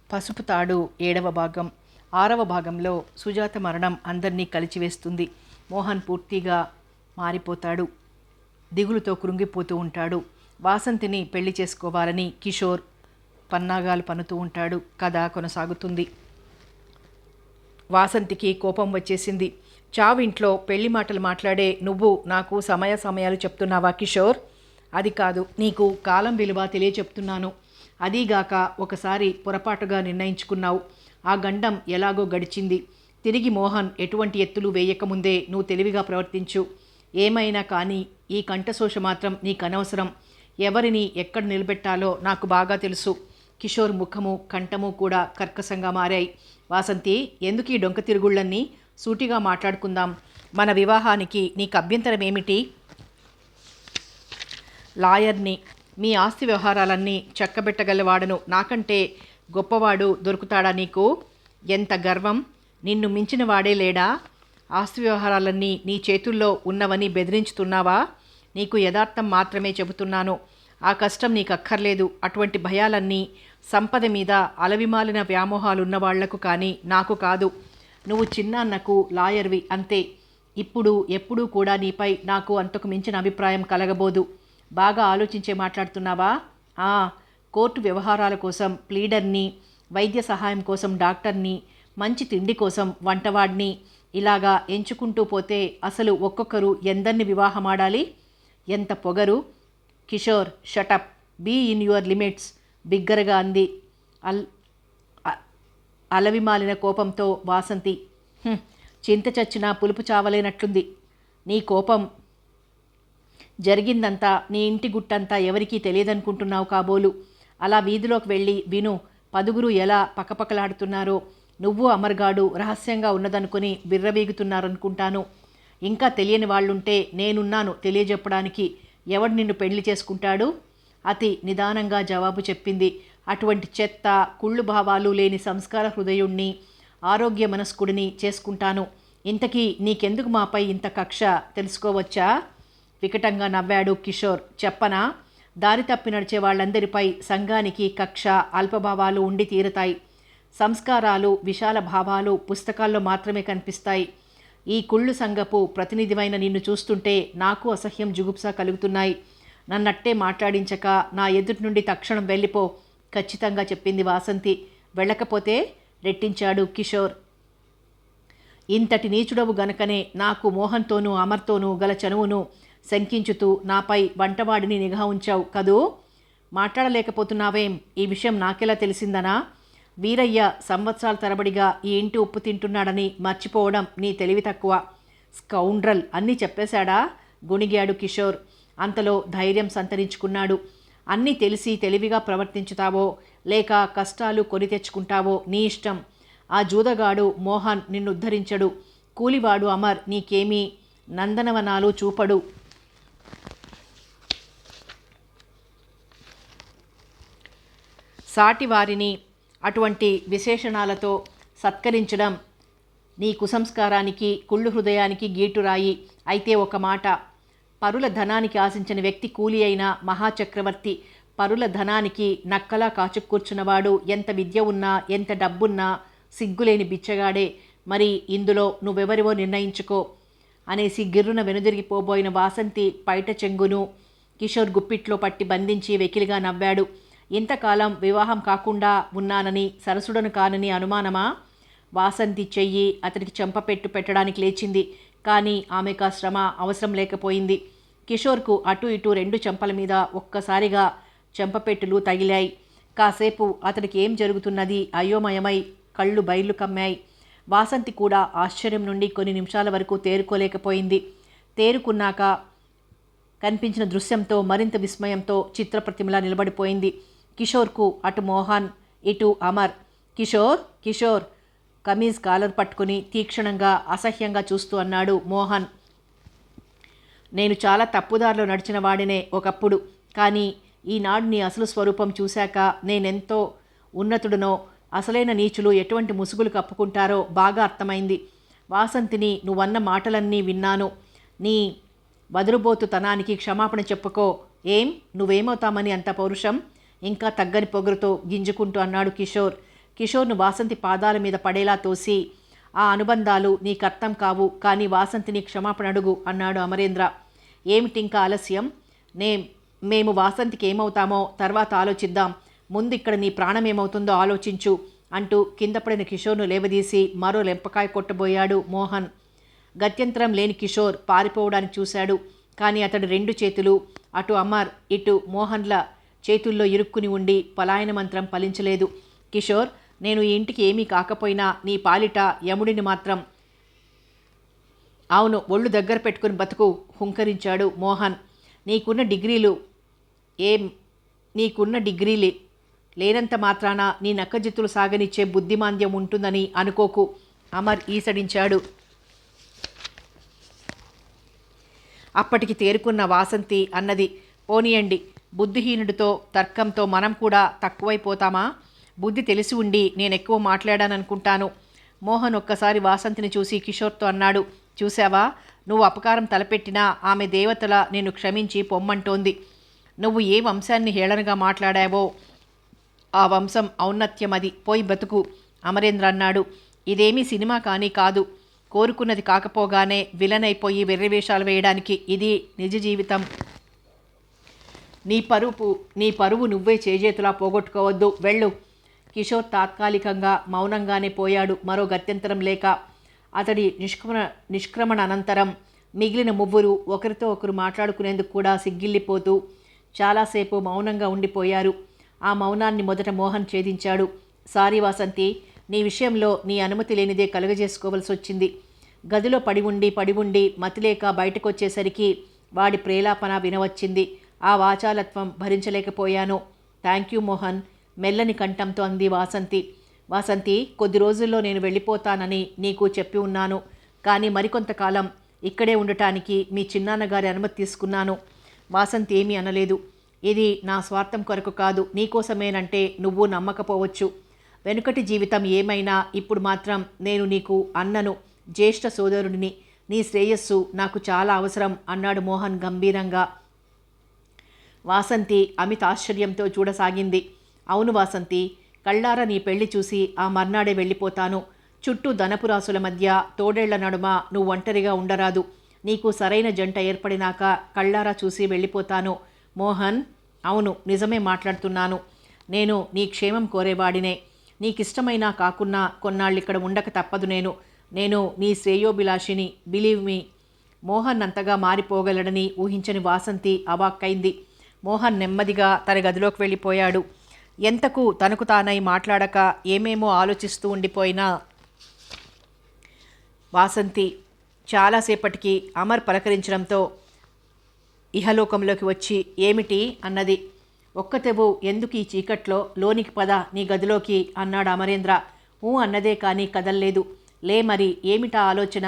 పసుపు తాడు 7వ భాగం. 6వ భాగంలో సుజాత మరణం అందరినీ కలిచివేస్తుంది. మోహన్ పూర్తిగా మారిపోతాడు. దిగులుతో కృంగిపోతూ ఉంటాడు. వాసంతిని పెళ్లి చేసుకోవాలని కిషోర్ పన్నాగాలు పన్నుతూ ఉంటాడు. కథ కొనసాగుతుంది. వాసంతికి కోపం వచ్చేసింది. చావింట్లో పెళ్లి మాటలు మాట్లాడే నువ్వు నాకు సమయాలు చెప్తున్నావా కిషోర్? అది కాదు, నీకు కాలం విలువ తెలియచెప్తున్నాను. అదీగాక ఒకసారి పొరపాటుగా నిర్ణయించుకున్నావు. ఆ గండం ఎలాగో గడిచింది. తిరిగి మోహన్ ఎటువంటి ఎత్తులు వేయకముందే నువ్వు తెలివిగా ప్రవర్తించు. ఏమైనా కానీ ఈ కంఠశోష మాత్రం నీకు అనవసరం. ఎవరిని ఎక్కడ నిలబెట్టాలో నాకు బాగా తెలుసు. కిషోర్ ముఖము కంఠము కూడా కర్కశంగా మారాయి. వాసంతి, ఎందుకు ఈ డొంక తిరుగుళ్ళన్నీ? సూటిగా మాట్లాడుకుందాం. మన వివాహానికి నీకు అభ్యంతరం ఏమిటి? లాయర్ని. మీ ఆస్తి వ్యవహారాలన్నీ చక్కబెట్టగలవాడను. నాకంటే గొప్పవాడు దొరుకుతాడా నీకు? ఎంత గర్వం! నిన్ను మించిన వాడే లేడా? ఆస్తి వ్యవహారాలన్నీ నీ చేతుల్లో ఉన్నవని బెదిరించుతున్నావా? నీకు యథార్థం మాత్రమే చెబుతున్నాను. ఆ కష్టం నీకు అక్కర్లేదు. అటువంటి భయాలన్నీ సంపద మీద అలవిమాలిన వ్యామోహాలున్నవాళ్లకు కానీ నాకు కాదు. నువ్వు చిన్నాన్నకు లాయర్వి అంతే. ఇప్పుడు ఎప్పుడూ కూడా నీపై నాకు అంతకు మించిన అభిప్రాయం కలగబోదు. బాగా ఆలోచించే మాట్లాడుతున్నావా? కోర్టు వ్యవహారాల కోసం ప్లీడర్ని, వైద్య సహాయం కోసం డాక్టర్ని, మంచి తిండి కోసం వంటవాడిని, ఇలాగా ఎంచుకుంటూ పోతే అసలు ఒక్కొక్కరు ఎందరిని వివాహమాడాలి? ఎంత పొగరు! Kishore, shut up, be in your limits, బిగ్గరగా అంది అలవిమాలిన కోపంతో వాసంతి. చింత చచ్చినా పులుపు చావలేనట్లుంది నీ కోపం. జరిగిందంతా నీ ఇంటి గుట్టంతా ఎవరికీ తెలియదనుకుంటున్నావు కాబోలు. అలా వీధిలోకి వెళ్ళి విను, పదుగురు ఎలా పక్కపక్కలాడుతున్నారో. నువ్వు అమర్గాడు రహస్యంగా ఉన్నదనుకుని బిర్రబీగుతున్నారనుకుంటాను. ఇంకా తెలియని వాళ్ళుంటే నేనున్నాను తెలియజెప్పడానికి. ఎవడు నిన్ను పెళ్లి చేసుకుంటాడు? అతి నిదానంగా జవాబు చెప్పింది. అటువంటి చెత్త, కుళ్ళు భావాలు లేని సంస్కార హృదయుణ్ణి, ఆరోగ్య మనస్కుడిని చేసుకుంటాను. ఇంతకీ నీకెందుకు మాపై ఇంత కక్ష తెలుసుకోవచ్చా? వికటంగా నవ్వాడు కిషోర్. చెప్పనా? దారి తప్పి నడిచే వాళ్ళందరిపై సంఘానికి కక్ష, అల్పభావాలు ఉండి తీరుతాయి. సంస్కారాలు, విశాల భావాలు పుస్తకాల్లో మాత్రమే కనిపిస్తాయి. ఈ కుళ్ళు సంఘపు ప్రతినిధివైన నిన్ను చూస్తుంటే నాకు అసహ్యం, జుగుప్స కలుగుతున్నాయి. నన్నట్టే మాట్లాడించక నా ఎదుటి నుండి తక్షణం వెళ్ళిపో, ఖచ్చితంగా చెప్పింది వాసంతి. వెళ్ళకపోతే? రెట్టించాడు కిషోర్. ఇంతటి నీచుడవు గనకనే నాకు మోహన్తోనూ అమర్తోనూ గల చనువును శంకించుతూ నాపై వంటవాడిని నిఘా ఉంచావు కదూ? మాట్లాడలేకపోతున్నావేం? ఈ విషయం నాకెలా తెలిసిందనా? వీరయ్య సంవత్సరాల తరబడిగా ఈ ఇంటి ఉప్పు తింటున్నాడని మర్చిపోవడం నీ తెలివి తక్కువ. స్కౌండ్రల్ అన్నీ చెప్పేశాడా? గుణిగాడు కిషోర్. అంతలో ధైర్యం సంతరించుకున్నాడు. అన్నీ తెలిసి తెలివిగా ప్రవర్తించుతావో లేక కష్టాలు కొని తెచ్చుకుంటావో నీ ఇష్టం. ఆ జూదగాడు మోహన్ నిన్నుద్ధరించడు. కూలివాడు అమర్ నీకేమీ నందనవనాలు చూపడు. సాటివారిని అటువంటి విశేషణాలతో సత్కరించడం నీ కుసంస్కారానికి, కుళ్ళు హృదయానికి గీటురాయి. అయితే ఒక మాట, పరుల ధనానికి ఆశించిన వ్యక్తి కూలి అయిన మహాచక్రవర్తి. పరుల ధనానికి నక్కలా కాచుకూర్చున్నవాడు ఎంత విద్య ఉన్నా, ఎంత డబ్బున్నా సిగ్గులేని బిచ్చగాడే. మరి ఇందులో నువ్వెవరివో నిర్ణయించుకో అనేసి గిర్రున వెనుదిరిగిపోబోయిన వాసంతి పైట చెంగును కిషోర్ గుప్పిట్లో పట్టి బంధించి వెకిలిగా నవ్వాడు. ఇంతకాలం వివాహం కాకుండా ఉన్నానని, సరసుడను కానని అనుమానమా? వాసంతి చెయ్యి అతడికి చెంపపెట్టు పెట్టడానికి లేచింది. కానీ ఆమెకు ఆ శ్రమ అవసరం లేకపోయింది. కిషోర్కు అటు ఇటు 2 చెంపల మీద ఒక్కసారిగా చెంపపెట్టులు తగిలాయి. కాసేపు అతడికి ఏం జరుగుతున్నది అయోమయమై కళ్ళు బయలు కమ్మాయి. వాసంతి కూడా ఆశ్చర్యం నుండి కొన్ని నిమిషాల వరకు తేరుకోలేకపోయింది. తేరుకున్నాక కనిపించిన దృశ్యంతో మరింత విస్మయంతో చిత్రప్రతిమలా నిలబడిపోయింది. కిషోర్కు అటు మోహన్, ఇటు అమర్. కిషోర్, కిషోర్ కమీజ్ కాలర్ పట్టుకుని తీక్షణంగా, అసహ్యంగా చూస్తూ అన్నాడు మోహన్. నేను చాలా తప్పుదారిలో నడిచిన వాడినే ఒకప్పుడు. కానీ ఈనాడు నీ అసలు స్వరూపం చూశాక నేనెంతో ఉన్నతుడనో, అసలైన నీచులు ఎటువంటి ముసుగులు కప్పుకుంటారో బాగా అర్థమైంది. వాసంతిని నువ్వన్న మాటలన్నీ విన్నాను. నీ వదురుబోతుతనానికి క్షమాపణ చెప్పుకో. ఏం, నువ్వేమవుతామని అంత పౌరుషం? ఇంకా తగ్గని పొగరుతో గింజుకుంటూ అన్నాడు కిషోర్. కిషోర్ను వాసంతి పాదాల మీద పడేలా తోసి, ఆ అనుబంధాలు నీకర్థం కావు, కానీ వాసంతిని క్షమాపణ అడుగు అన్నాడు అమరేంద్ర. ఏమిటింకా ఆలస్యం? మేము వాసంతికి ఏమవుతామో తర్వాత ఆలోచిద్దాం. ముందు ఇక్కడ నీ ప్రాణం ఏమవుతుందో ఆలోచించు అంటూ కింద పడిన కిషోర్ను లేవదీసి మరో లెంపకాయ కొట్టబోయాడు మోహన్. గత్యంతరం లేని కిషోర్ పారిపోవడానికి చూశాడు. కానీ అతడు 2 చేతులు అటు అమర్ ఇటు మోహన్ల చేతుల్లో ఇరుక్కుని ఉండి పలాయన మంత్రం ఫలించలేదు. కిషోర్, నేను ఈ ఇంటికి ఏమీ కాకపోయినా నీ పాలిట యముడిని మాత్రం. అవును, ఒళ్ళు దగ్గర పెట్టుకుని బతుకు హుంకరించాడు మోహన్. నీకున్న డిగ్రీలే లేనంత మాత్రాన నీ నక్కజిత్తులు సాగనిచ్చే బుద్ధిమాంద్యం ఉంటుందని అనుకోకు, అమర్ ఈసడించాడు. అప్పటికి తేరుకున్న వాసంతి అన్నది, పోనీయండి, బుద్ధిహీనుడితో తర్కంతో మనం కూడా తక్కువైపోతామా? బుద్ధి తెలిసి ఉండి నేనెక్కువ మాట్లాడాననుకుంటాను. మోహన్ ఒక్కసారి వాసంతిని చూసి కిషోర్తో అన్నాడు, చూసావా, నువ్వు అపకారం తలపెట్టినా ఆమె దేవతల నేను క్షమించి పొమ్మంటోంది. నువ్వు ఏ వంశాన్ని హేళనగా మాట్లాడావో ఆ వంశం ఔన్నత్యమది, పోయి బతుకు అమరేంద్ర అన్నాడు. ఇదేమీ సినిమా కానీ కాదు. కోరుకున్నది కాకపోగానే విలన్ అయిపోయి వెర్రివేషాలు వేయడానికి ఇది నిజ జీవితం. నీ పరువు నువ్వే చేజేతులా పోగొట్టుకోవద్దు, వెళ్ళు. కిషోర్ తాత్కాలికంగా మౌనంగానే పోయాడు. మరో గత్యంతరం లేక అతడి నిష్క్రమణ అనంతరం మిగిలిన ముగ్గురు ఒకరితో ఒకరు మాట్లాడుకునేందుకు కూడా సిగ్గిల్లిపోతూ చాలాసేపు మౌనంగా ఉండిపోయారు. ఆ మౌనాన్ని మొదట మోహన్ ఛేదించాడు. సారీ వాసంతి, నీ విషయంలో నీ అనుమతి లేనిదే కలుగజేసుకోవలసి వచ్చింది. గదిలో పడి ఉండి మతిలేక బయటకొచ్చేసరికి వాడి ప్రేలాపన వినవచ్చింది. ఆ వాచాలత్వం భరించలేకపోయాను. థ్యాంక్ యూ మోహన్, మెల్లని కంఠంతో అంది వాసంతి. వాసంతి, కొద్ది రోజుల్లో నేను వెళ్ళిపోతానని నీకు చెప్పి ఉన్నాను. కానీ మరికొంతకాలం ఇక్కడే ఉండటానికి మీ చిన్నాన్నగారి అనుమతి తీసుకున్నాను. వాసంతి ఏమీ అనలేదు. ఇది నా స్వార్థం కొరకు కాదు, నీకోసమేనంటే నువ్వు నమ్మకపోవచ్చు. వెనుకటి జీవితం ఏమైనా ఇప్పుడు మాత్రం నేను నీకు అన్నను, జ్యేష్ఠ సోదరుడిని. నీ శ్రేయస్సు నాకు చాలా అవసరం అన్నాడు మోహన్ గంభీరంగా. వాసంతి అమిత ఆశ్చర్యంతో చూడసాగింది. అవును వాసంతి, కళ్ళారా నీ పెళ్లి చూసి ఆ మర్నాడే వెళ్ళిపోతాను. చుట్టూ ధనపురాసుల మధ్య తోడేళ్ల నడుమ నువ్వు ఒంటరిగా ఉండరాదు. నీకు సరైన జంట ఏర్పడినాక కళ్ళారా చూసి వెళ్ళిపోతాను. మోహన్, అవును, నిజమే మాట్లాడుతున్నాను. నేను నీ క్షేమం కోరేవాడినే. నీకిష్టమైనా కాకున్నా కొన్నాళ్ళిక్కడ ఉండక తప్పదు. నేను నీ శ్రేయోభిలాషిని, బిలీవ్ మీ. మోహన్ అంతగా మారిపోగలడని ఊహించని వాసంతి అవాక్కైంది. మోహన్ నెమ్మదిగా తన గదిలోకి వెళ్ళిపోయాడు. ఎంతకు తనకు తానై మాట్లాడక ఏమేమో ఆలోచిస్తూ ఉండిపోయినా వాసంతి చాలాసేపటికి అమర్ పలకరించడంతో ఇహలోకంలోకి వచ్చి ఏమిటి అన్నది. ఒక్కతెవు ఎందుకు ఈ చీకట్లో, లోనికి పద నీ గదిలోకి అన్నాడు అమరేంద్ర. అన్నదే కానీ కదల్లేదు. లే మరి, ఏమిటా ఆలోచన?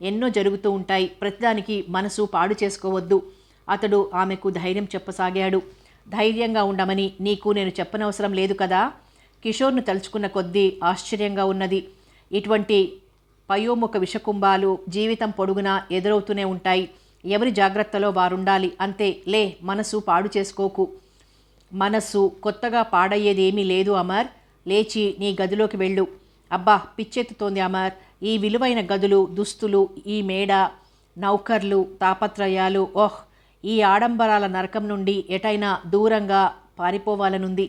ఎన్నో జరుగుతూ ఉంటాయి, ప్రతిదానికి మనసు పాడు చేసుకోవద్దు. అతడు ఆమెకు ధైర్యం చెప్పసాగాడు. ధైర్యంగా ఉండమని నీకు నేను చెప్పనవసరం లేదు కదా. కిషోర్ను తలుచుకున్న కొద్దీ ఆశ్చర్యంగా ఉన్నది. ఇటువంటి పయోముఖ విషకుంభాలు జీవితం పొడుగునా ఎదురవుతూనే ఉంటాయి. ఎవరి జాగ్రత్తలో వారుండాలి అంతే. లే, మనసు పాడు చేసుకోకు. మనస్సు కొత్తగా పాడయ్యేది ఏమీ లేదు అమర్. లేచి నీ గదిలోకి వెళ్ళు. అబ్బా, పిచ్చెత్తుతోంది అమర్. ఈ విలువైన గదులు, దుస్తులు, ఈ మేడ, నౌకర్లు, తాపత్రయాలు, ఈ ఆడంబరాల నరకం నుండి ఎటైనా దూరంగా పారిపోవాలనుంది.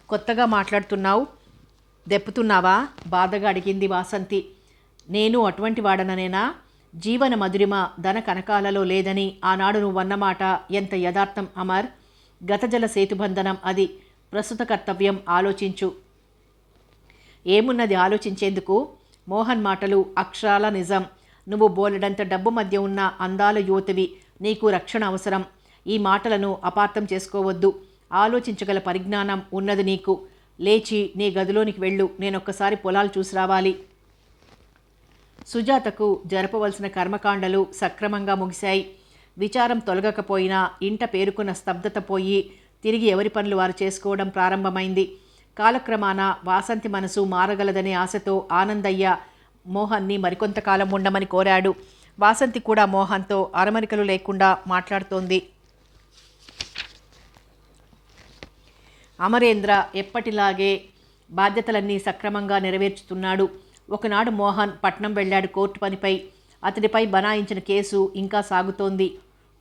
కొత్తగా మాట్లాడుతున్నావు, దెప్పుతున్నావా? బాధగా అడిగింది వాసంతి. నేను అటువంటి వాడననేనా? జీవన మధురిమ ధన కనకాలలో లేదని ఆనాడు నువ్వన్నమాట ఎంత యథార్థం అమర్. గతజల సేతుబంధనం అది. ప్రస్తుత కర్తవ్యం ఆలోచించు. ఏమున్నది ఆలోచించేందుకు? మోహన్ మాటలు అక్షరాల నిజం. నువ్వు బోలెడంత డబ్బు మధ్య ఉన్న అందాల యువతివి. నీకు రక్షణ అవసరం. ఈ మాటలను అపార్థం చేసుకోవద్దు. ఆలోచించగల పరిజ్ఞానం ఉన్నది నీకు. లేచి నీ గదిలోనికి వెళ్ళు. నేనొక్కసారి పొలాలు చూసి రావాలి. సుజాతకు జరపవలసిన కర్మకాండలు సక్రమంగా ముగిశాయి. విచారం తొలగకపోయినా ఇంట పేరుకున్న స్తబ్దత పోయి తిరిగి ఎవరి పనులు వారు చేసుకోవడం ప్రారంభమైంది. కాలక్రమాన వాసంతి మనసు మారగలదనే ఆశతో ఆనందయ్య మోహన్ని మరికొంతకాలం ఉండమని కోరాడు. వాసంతి కూడా మోహన్తో అరమరికలు లేకుండా మాట్లాడుతోంది. అమరేంద్ర ఎప్పటిలాగే బాధ్యతలన్నీ సక్రమంగా నెరవేర్చుతున్నాడు. ఒకనాడు మోహన్ పట్నం వెళ్ళాడు కోర్టు పనిపై. అతడిపై బనాయించిన కేసు ఇంకా సాగుతోంది.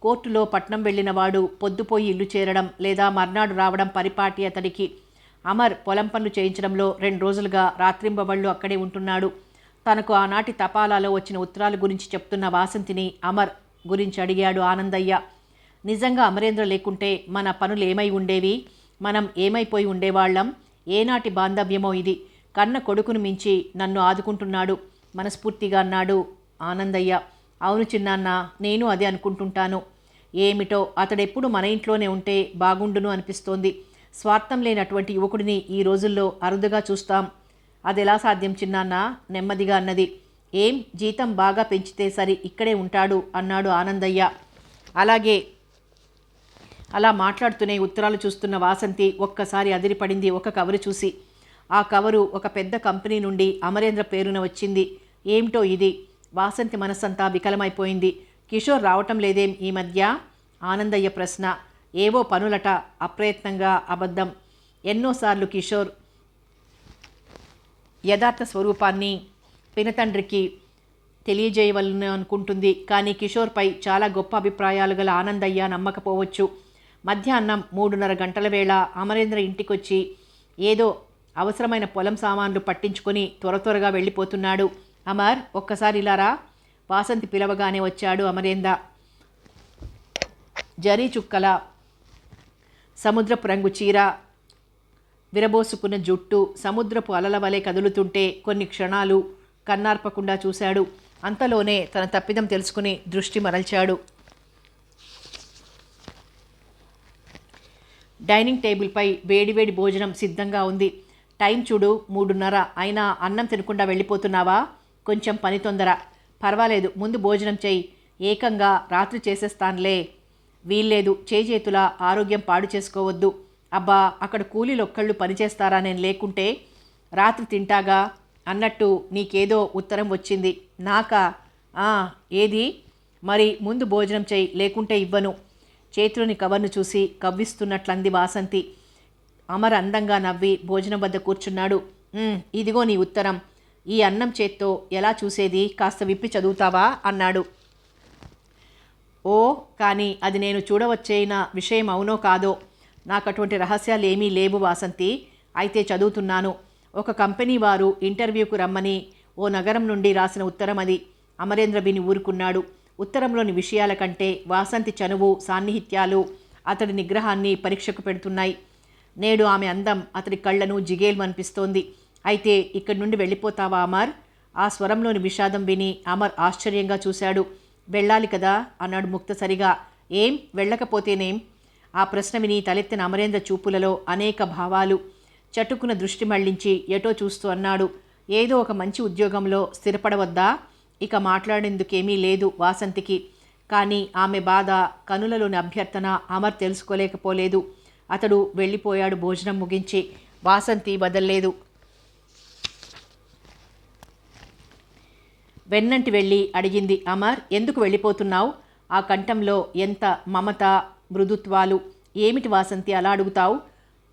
కోర్టులో పట్నం వెళ్ళిన వాడు పొద్దుపోయి ఇల్లు చేరడం లేదా మర్నాడు రావడం పరిపాటి అతడికి. అమర్ పొలం పనులు చేయించడంలో 2 రోజులుగా రాత్రింబవళ్ళు అక్కడే ఉంటున్నాడు. తనకు ఆనాటి తపాలాలో వచ్చిన ఉత్తరాల గురించి చెప్తున్న వాసంతిని అమర్ గురించి అడిగాడు ఆనందయ్య. నిజంగా అమరేంద్ర లేకుంటే మన పనులు ఏమై ఉండేవి? మనం ఏమైపోయి ఉండేవాళ్ళం? ఏనాటి బాంధవ్యమో ఇది. కన్న కొడుకును మించి నన్ను ఆదుకుంటున్నాడు మనస్ఫూర్తిగా అన్నాడు ఆనందయ్య. అవును చిన్నాన్న, నేను అదే అనుకుంటుంటాను. ఏమిటో అతడెప్పుడు మన ఇంట్లోనే ఉంటే బాగుండును అనిపిస్తోంది. స్వార్థం లేనటువంటి యువకుడిని ఈ రోజుల్లో అరుదుగా చూస్తాం. అదెలా సాధ్యం చిన్నాన్న? నెమ్మదిగా అన్నది. ఏం జీతం బాగా పెంచితే సరి ఇక్కడే ఉంటాడు అన్నాడు ఆనందయ్య. అలాగే అలా మాట్లాడుతూనే ఉత్తరాలు చూస్తున్న వాసంతి ఒక్కసారి అదిరిపడింది ఒక కవరు చూసి. ఆ కవరు ఒక పెద్ద కంపెనీ నుండి అమరేంద్ర పేరున వచ్చింది. ఏమిటో ఇది? వాసంతి మనస్సంతా వికలమైపోయింది. కిషోర్ రావటం లేదేం ఈ మధ్య? ఆనందయ్య ప్రశ్న. ఏవో పనులట, అప్రయత్నంగా, అబద్ధం. ఎన్నోసార్లు కిషోర్ యథార్థ స్వరూపాన్ని పినతండ్రికి తెలియజేయవలను అనుకుంటుంది. కానీ కిషోర్పై చాలా గొప్ప అభిప్రాయాలు గల ఆనందయ్య నమ్మకపోవచ్చు. మధ్యాహ్నం 3:30 గంటల వేళ అమరేంద్ర ఇంటికొచ్చి ఏదో అవసరమైన పొలం సామాన్లు పట్టించుకొని త్వరగా వెళ్ళిపోతున్నాడు. అమర్, ఒక్కసారి ఇలారా. వాసంతి పిలవగానే వచ్చాడు అమరేంద్ర. జరీ చుక్కల సముద్రపు రంగు చీర, విరబోసుకున్న జుట్టు సముద్రపు అలల వలె కదులుతుంటే కొన్ని క్షణాలు కన్నార్పకుండా చూశాడు. అంతలోనే తన తప్పిదం తెలుసుకుని దృష్టి మరల్చాడు. డైనింగ్ టేబుల్పై వేడివేడి భోజనం సిద్ధంగా ఉంది. టైం చూడు, 3:30. అయినా అన్నం తినకుండా వెళ్ళిపోతున్నావా? కొంచెం పని తొందర. పర్వాలేదు, ముందు భోజనం చెయ్యి. ఏకంగా రాత్రి చేసేస్తానులే. వీల్లేదు, చేతుల ఆరోగ్యం పాడు చేసుకోవద్దు. అబ్బా, అక్కడ కూలీలొక్కళ్ళు పనిచేస్తారా నేను లేకుంటే? రాత్రి తింటాగా అన్నట్టు నీకేదో ఉత్తరం వచ్చింది. నాకా? ఏది? మరి ముందు భోజనం చెయ్యి, లేకుంటే ఇవ్వను. చేతిలోని కవర్ను చూసి కవ్విస్తున్నట్లంది వాసంతి. అమర్ అందంగా నవ్వి భోజనం వద్ద కూర్చున్నాడు. ఇదిగో నీ ఉత్తరం. ఈ అన్నం చేత్తో ఎలా చూసేది? కాస్త విప్పి చదువుతావా అన్నాడు. ఓ, కానీ అది నేను చూడవచ్చేన విషయం అవునో కాదో? నాకు అటువంటి రహస్యాలు ఏమీ లేవు వాసంతి. అయితే చదువుతున్నాను. ఒక కంపెనీ వారు ఇంటర్వ్యూకు రమ్మని ఓ నగరం నుండి రాసిన ఉత్తరం అది. అమరేంద్ర విని ఊరుకున్నాడు. ఉత్తరంలోని విషయాల కంటే వాసంతి చనువు, సాన్నిహిత్యాలు అతడి నిగ్రహాన్ని పరీక్షకు పెడుతున్నాయి. నేడు ఆమె అందం అతడి కళ్లను జిగేల్మనిపిస్తోంది. అయితే ఇక్కడి నుండి వెళ్ళిపోతావా అమర్? ఆ స్వరంలోని విషాదం విని అమర్ ఆశ్చర్యంగా చూశాడు. వెళ్ళాలి కదా అన్నాడు ముక్తసరిగా. ఏం వెళ్ళకపోతేనేం? ఆ ప్రశ్న విని తలెత్తిన అమరేంద్ర చూపులలో అనేక భావాలు. చటుకున దృష్టి మళ్లించి ఎటో చూస్తూ అన్నాడు. ఏదో ఒక మంచి ఉద్యోగంలో స్థిరపడవద్దా? ఇక మాట్లాడేందుకేమీ లేదు వాసంతికి. కానీ ఆమె బాధ, కనులలోని అభ్యర్థన అమర్ తెలుసుకోలేకపోలేదు. అతడు వెళ్ళిపోయాడు భోజనం ముగించి. వాసంతి వదల్లేదు. వెన్నంటి వెళ్ళి అడిగింది. అమర్, ఎందుకు వెళ్ళిపోతున్నావు? ఆ కంఠంలో ఎంత మమత, మృదుత్వాలు. ఏమిటి వాసంతి అలా అడుగుతావు?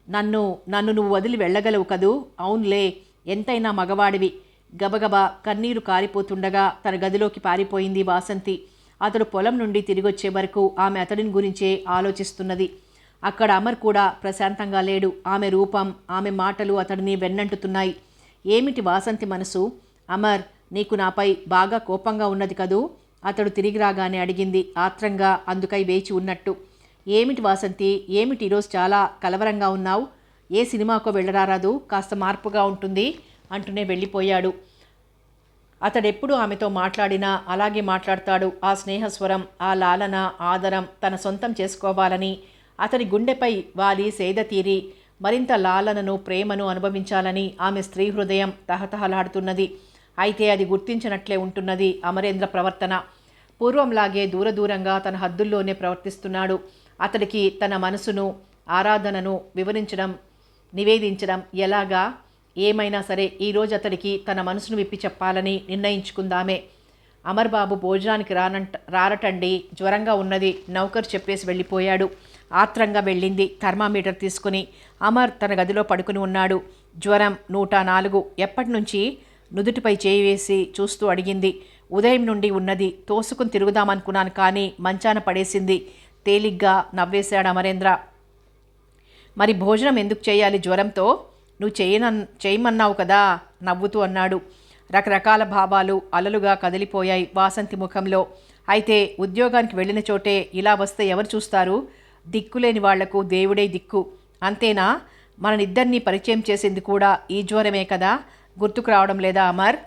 నన్ను నువ్వు వదిలి వెళ్ళగలవు కదూ? అవునులే, ఎంతైనా మగవాడివి. గబగబా కన్నీరు కారిపోతుండగా తన గదిలోకి పారిపోయింది వాసంతి. అతడు పొలం నుండి తిరిగొచ్చే వరకు ఆమె అతడిని గురించే ఆలోచిస్తున్నది. అక్కడ అమర్ కూడా ప్రశాంతంగా లేడు. ఆమె రూపం, ఆమె మాటలు అతడిని వెన్నంటుతున్నాయి. ఏమిటి వాసంతి మనసు? అమర్, నీకు నాపై బాగా కోపంగా ఉన్నది కదూ? అతడు తిరిగి రాగానే అడిగింది ఆత్రంగా, అందుకై వేచి ఉన్నట్టు. ఏమిటి వాసంతి, ఏమిటి ఈరోజు చాలా కలవరంగా ఉన్నావు? ఏ సినిమాకో వెళ్ళరారాదు, కాస్త మార్పుగా ఉంటుంది అంటూనే వెళ్ళిపోయాడు. అతడెప్పుడు ఆమెతో మాట్లాడినా అలాగే మాట్లాడతాడు. ఆ స్నేహస్వరం, ఆ లాలన, ఆదరం తన సొంతం చేసుకోవాలని, అతడి గుండెపై వాలి సేద తీరి మరింత లాలనను, ప్రేమను అనుభవించాలని ఆమె స్త్రీ హృదయం తహతహలాడుతున్నది. అయితే అది గుర్తించినట్లే ఉంటున్నది అమరేంద్ర ప్రవర్తన. పూర్వంలాగే దూరంగా తన హద్దుల్లోనే ప్రవర్తిస్తున్నాడు. అతడికి తన మనసును, ఆరాధనను నివేదించడం ఎలాగా? ఏమైనా సరే ఈరోజు అతడికి తన మనసును విప్పి చెప్పాలని నిర్ణయించుకుందామే. అమర్ బాబు భోజనానికి రారటండి, జ్వరంగా ఉన్నది నౌకరు చెప్పేసి వెళ్ళిపోయాడు. ఆత్రంగా వెళ్ళింది థర్మామీటర్ తీసుకుని. అమర్ తన గదిలో పడుకుని ఉన్నాడు. జ్వరం 104. ఎప్పటినుంచి? నుదుటిపై చేయి వేసి చూస్తూ అడిగింది. ఉదయం నుండి ఉన్నది. తోసుకుని తిరుగుదామనుకున్నాను కానీ మంచాన పడేసింది. తేలిగ్గా నవ్వేశాడు అమరేంద్ర. మరి భోజనం ఎందుకు చేయాలి జ్వరంతో? నువ్వు చేయమన్నావు కదా నవ్వుతూ అన్నాడు. రకరకాల భావాలు అలలుగా కదిలిపోయాయి వాసంతి ముఖంలో. అయితే ఉద్యోగానికి వెళ్ళిన చోటే ఇలా వస్తే ఎవరు చూస్తారు? దిక్కులేని వాళ్లకు దేవుడే దిక్కు. అంతేనా? మననిద్దరినీ పరిచయం చేసింది కూడా ఈ జ్వరమే కదా? గుర్తుకు రావడం లేదా అమర్?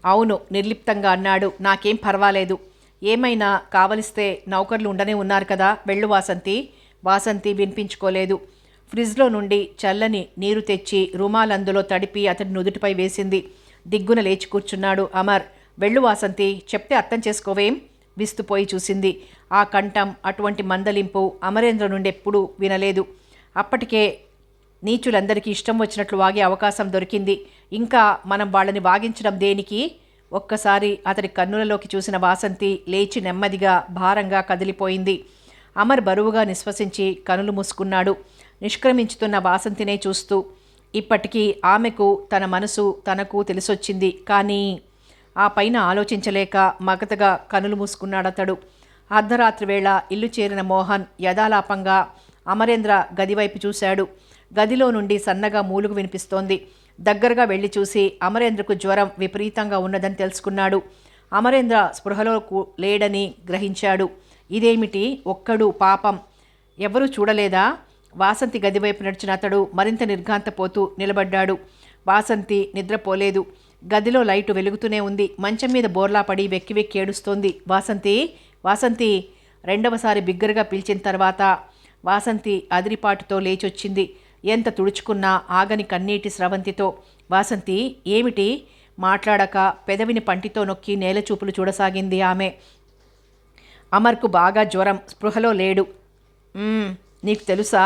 అవును నిర్లిప్తంగా అన్నాడు. నాకేం పర్వాలేదు. ఏమైనా కావలిస్తే నౌకర్లు ఉండనే ఉన్నారు కదా, వెళ్ళు వాసంతి. వాసంతి వినిపించుకోలేదు. ఫ్రిడ్జ్లో నుండి చల్లని నీరు తెచ్చి రుమాలందులో తడిపి అతడి నుదుటిపై వేసింది. దిగ్గున లేచి కూర్చున్నాడు అమర్. వెళ్ళు వాసంతి, చెప్తే అర్థం చేసుకోవేం? విస్తుపోయి చూసింది. ఆ కంఠం, అటువంటి మందలింపు అమరేంద్ర నుండి ఎప్పుడూ వినలేదు. అప్పటికే నీచులందరికీ ఇష్టం వచ్చినట్లు వాగే అవకాశం దొరికింది. ఇంకా మనం వాళ్ళని వాగించడం దేనికి? ఒక్కసారి అతడి కన్నులలోకి చూసిన వాసంతి లేచి నెమ్మదిగా భారంగా కదిలిపోయింది. అమర్ బరువుగా నిశ్వసించి కనులు మూసుకున్నాడు, నిష్క్రమించుతున్న వాసంతినే చూస్తూ. ఇప్పటికీ ఆమెకు తన మనసు తనకు తెలిసొచ్చింది. కానీ ఆ పైన ఆలోచించలేక మగతగా కనులు మూసుకున్నాడతడు. అర్ధరాత్రి వేళ ఇల్లు చేరిన మోహన్ యథాలాపంగా అమరేంద్ర గదివైపు చూశాడు. గదిలో నుండి సన్నగా మూలుగు వినిపిస్తోంది. దగ్గరగా వెళ్లి చూసి అమరేంద్రకు జ్వరం విపరీతంగా ఉన్నదని తెలుసుకున్నాడు. అమరేంద్ర స్పృహలో లేడని గ్రహించాడు. ఇదేమిటి ఒక్కడు పాపం, ఎవరూ చూడలేదా? వాసంతి గదివైపు నడిచిన అతడు మరింత నిర్ఘాంతపోతూ నిలబడ్డాడు. వాసంతి నిద్రపోలేదు. గదిలో లైటు వెలుగుతూనే ఉంది. మంచం మీద బోర్లా పడి వెక్కి వెక్కి ఏడుస్తోంది. వాసంతి, వాసంతి రెండవసారి బిగ్గరగా పిలిచిన తర్వాత వాసంతి అదిరిపాటుతో లేచొచ్చింది. ఎంత తుడుచుకున్నా ఆగని కన్నీటి స్రవంతితో. వాసంతి, ఏమిటి? మాట్లాడక పెదవిని పంటితో నొక్కి నేలచూపులు చూడసాగింది ఆమె. అమర్కు బాగా జ్వరం, స్పృహలో లేడు. నీకు తెలుసా?